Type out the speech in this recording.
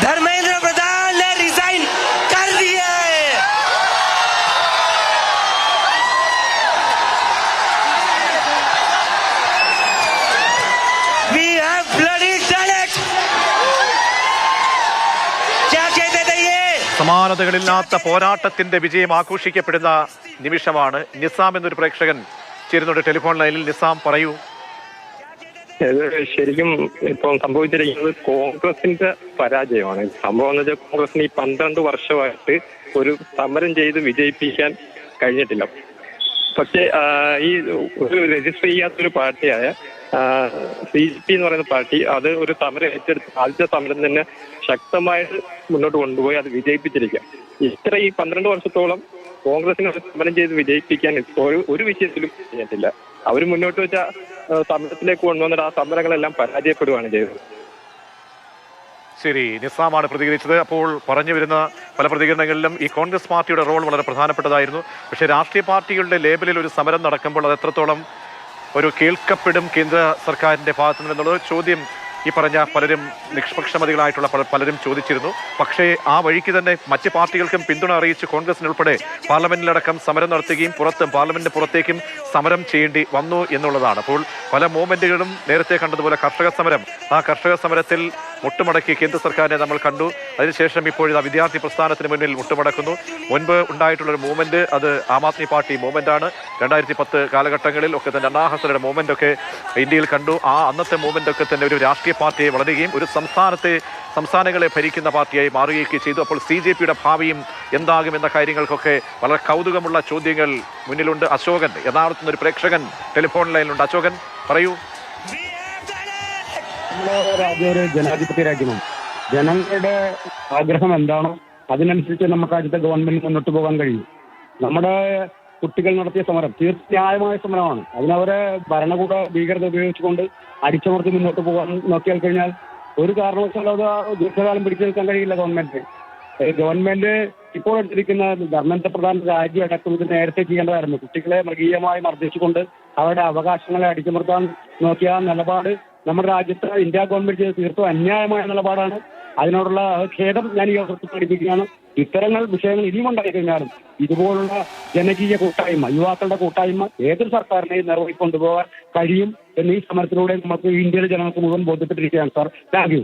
धर्मेंद्र प्रधान ने रिजाइन कर दिया है। We have bloody done it. क्या कहते थे ये? സമാനതകളില്ലാത്ത പോരാട്ടത്തിന്റെ വിജയം ആഘോഷിക്കപ്പെടുന്ന നിമിഷമാണ്. നിസാം എന്നൊരു പ്രേക്ഷകൻ ചേരുന്നുണ്ട് ടെലിഫോൺ ലൈനിൽ. നിസാം, പറയൂ. ശരിക്കും ഇപ്പം സംഭവിച്ചിരിക്കുന്നത് കോൺഗ്രസിന്റെ പരാജയമാണ്. സംഭവം എന്ന് വെച്ചാൽ കോൺഗ്രസിന് ഈ 12 വർഷമായിട്ട് ഒരു സമരം ചെയ്ത് വിജയിപ്പിക്കാൻ കഴിഞ്ഞിട്ടില്ല. പക്ഷേ ഈ ഒരു രജിസ്റ്റർ ചെയ്യാത്തൊരു പാർട്ടിയായ CP എന്ന് പറയുന്ന പാർട്ടി അത് ഒരു സമരം ഏറ്റെടുത്ത് ആദ്യത്തെ സമരം തന്നെ ശക്തമായിട്ട് മുന്നോട്ട് കൊണ്ടുപോയി അത് വിജയിപ്പിച്ചിരിക്കാം. ഇത്ര ഈ 12 വർഷത്തോളം കോൺഗ്രസിനെ സമരം ചെയ്ത് വിജയിപ്പിക്കാൻ ഒരു വിഷയത്തിലും ചെയ്തിട്ടില്ല. അവർ മുന്നോട്ട് വെച്ച സമരത്തിലേക്ക് കൊണ്ടുവന്നിട്ട് ആ സമരങ്ങളെല്ലാം പരാജയപ്പെടുകയാണ് ചെയ്തത്. ശരി, നിസാമാണ് പ്രതികരിച്ചത്. അപ്പോൾ പറഞ്ഞു വരുന്ന പല പ്രതികരണങ്ങളിലും ഈ കോൺഗ്രസ് പാർട്ടിയുടെ റോൾ വളരെ പ്രധാനപ്പെട്ടതായിരുന്നു. പക്ഷേ രാഷ്ട്രീയ പാർട്ടികളുടെ ലേബലിൽ ഒരു സമരം നടക്കുമ്പോൾ അത് എത്രത്തോളം ഒരു കേൾക്കപ്പെടും കേന്ദ്ര സർക്കാരിന്റെ ഭാഗത്തു നിന്നുള്ള ചോദ്യം ഈ പറഞ്ഞ പലരും നിഷ്പക്ഷമതികളായിട്ടുള്ള പലരും ചോദിച്ചിരുന്നു. പക്ഷേ ആ വഴിക്ക് തന്നെ മറ്റ് പാർട്ടികൾക്കും പിന്തുണ അറിയിച്ച് കോൺഗ്രസിനുൾപ്പെടെ പാർലമെന്റിലടക്കം സമരം നടത്തുകയും പാർലമെന്റിന് പുറത്തേക്കും സമരം ചെയ്യേണ്ടി വന്നു എന്നുള്ളതാണ്. അപ്പോൾ പല മൂവ്മെന്റുകളും നേരത്തെ കണ്ടതുപോലെ കർഷക സമരം, ആ കർഷക സമരത്തിൽ മുട്ടുമടക്കി കേന്ദ്ര സർക്കാരിനെ നമ്മൾ കണ്ടു. അതിനുശേഷം ഇപ്പോഴത്തെ വിദ്യാർത്ഥി പ്രസ്ഥാനത്തിന് മുന്നിൽ മുട്ടുമടക്കുന്നു. മുൻപ് ഉണ്ടായിട്ടുള്ളൊരു മൂവ്മെന്റ് അത് ആം ആദ്മി പാർട്ടി മൂവ്മെന്റാണ്. 2010 കാലഘട്ടങ്ങളിൽ ഒക്കെ തന്നെ അണ്ണാ ഹസനയുടെ മൂവ്മെന്റ് ഒക്കെ ഇന്ത്യയിൽ കണ്ടു. ആ അന്നത്തെ മൂവ്മെന്റ് ഒക്കെ തന്നെ ഒരു രാഷ്ട്രീയ പാർട്ടിയെ വളരുകയും ഒരു സംസ്ഥാനങ്ങളെ ഭരിക്കുന്ന പാർട്ടിയായി മാറുകയൊക്കെ ചെയ്തു. അപ്പോൾ CJPയുടെ ഭാവിയും എന്താകുമെന്ന കാര്യങ്ങൾക്കൊക്കെ വളരെ കൗതുകമുള്ള ചോദ്യങ്ങൾ മുന്നിലുണ്ട്. അശോകൻ എറണാകുളത്തുനിന്ന് ഒരു പ്രേക്ഷകൻ ടെലിഫോൺ ലൈനിലുണ്ട്. അശോകൻ, പറയൂ. രാജ്യം ഒരു ജനാധിപത്യ രാജ്യമാണ്. ജനങ്ങളുടെ ആഗ്രഹം എന്താണോ അതിനനുസരിച്ച് നമുക്ക് രാജ്യത്തെ ഗവൺമെന്റ് മുന്നോട്ട് പോകാൻ കഴിയും. നമ്മുടെ കുട്ടികൾ നടത്തിയ സമരം തീർച്ചയായും ന്യായമായ സമരമാണ്. അതിനവരെ ഭരണകൂട ഭീകരത ഉപയോഗിച്ചുകൊണ്ട് അടിച്ചമർത്തി മുന്നോട്ട് പോകാൻ നോക്കിയാൽ കഴിഞ്ഞാൽ ഒരു കാരണവശാലും അത് ദീർഘകാലം പിടിച്ചു നിൽക്കാൻ കഴിയില്ല ഗവൺമെന്റ്. ഗവൺമെന്റ് ഇപ്പോൾ എടുത്തിരിക്കുന്ന ധർമ്മേന്ദ്ര പ്രധാൻ രാജ്യം അടക്കുന്നത് നേരത്തെ ചെയ്യേണ്ടതായിരുന്നു. കുട്ടികളെ മൃഗീയമായി മർദ്ദിച്ചുകൊണ്ട് അവരുടെ അവകാശങ്ങളെ അടിച്ചമർത്താൻ നോക്കിയ നിലപാട് നമ്മുടെ രാജ്യത്ത് ഇന്ത്യ ഗവൺമെന്റ് ചെയ്ത് തീർത്തും അന്യായമായ നിലപാടാണ്. അതിനോടുള്ള ഖേദം ഞാൻ ഈ അവസരത്തിൽ പഠിപ്പിക്കുകയാണ്. ഇത്തരങ്ങൾ വിഷയങ്ങൾ ഇനിയും ഉണ്ടായി കഴിഞ്ഞാലും ഇതുപോലുള്ള ജനകീയ കൂട്ടായ്മ, യുവാക്കളുടെ കൂട്ടായ്മ ഏതൊരു സർക്കാരിനെയും നിർവഹിക്കൊണ്ടുപോകാൻ കഴിയും എന്ന് ഈ സമരത്തിലൂടെ നമുക്ക് ഇന്ത്യയിലെ ജനങ്ങൾക്ക് മുഴുവൻ ബോധ്യപ്പെട്ടിരിക്കുകയാണ് സാർ. Thank you.